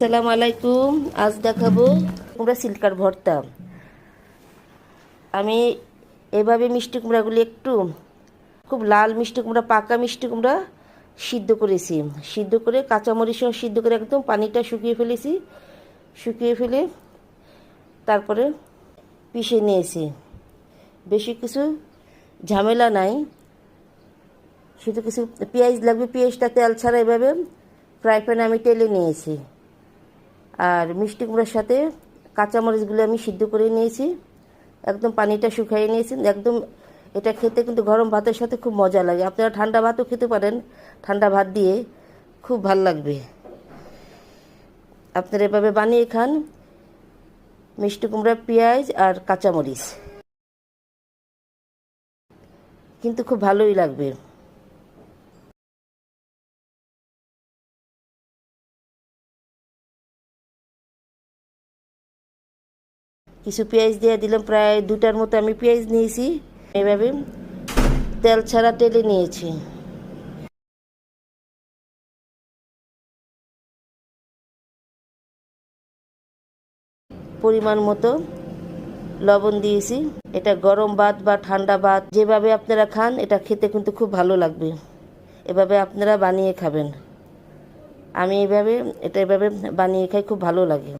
আসসালামু আলাইকুম। আজ দেখাবো কুমড়া সিল্কার ভর্তা। আমি এভাবে মিষ্টি কুমড়াগুলি একটু খুব লাল মিষ্টি কুমড়া, পাকা মিষ্টি কুমড়া সিদ্ধ করেছি। সিদ্ধ করে কাঁচামরিচ সহ সিদ্ধ করে একদম পানিটা শুকিয়ে ফেলেছি। শুকিয়ে ফেলে তারপরে পিষে নিয়েছি। বেশি কিছু ঝামেলা নাই, শুধু কিছু পেঁয়াজ লাগবে। পেঁয়াজটা তেল ছাড়া এভাবে ফ্রাই প্যানে আমি তেলে নিয়েছি। আর মিষ্টি কুমড়ার সাথে কাঁচামরিচগুলো আমি সিদ্ধ করে নিয়েছি, একদম পানিটা শুকিয়ে নিয়েছি একদম। এটা খেতে কিন্তু গরম ভাতের সাথে খুব মজা লাগে। আপনারা ঠান্ডা ভাতও খেতে পারেন, ঠান্ডা ভাত দিয়ে খুব ভাল লাগবে। আপনারা এভাবে বানিয়ে খান, মিষ্টি কুমড়া, পেঁয়াজ আর কাঁচামরিচ, কিন্তু খুব ভালোই লাগবে। কিছু পেঁয়াজ দিয়ে দিলাম, প্রায় 2টার মতো আমি পেঁয়াজ নিয়েছি। এভাবে তেল ছাড়া তেলে নিয়েছি। পরিমাণ মতো লবণ দিয়েছি। এটা গরম ভাত বা ঠান্ডা ভাত যেভাবে আপনারা খান, এটা খেতে কিন্তু খুব ভালো লাগবে। এভাবে আপনারা বানিয়ে খাবেন। আমি এভাবে বানিয়ে খাই, খুব ভালো লাগে।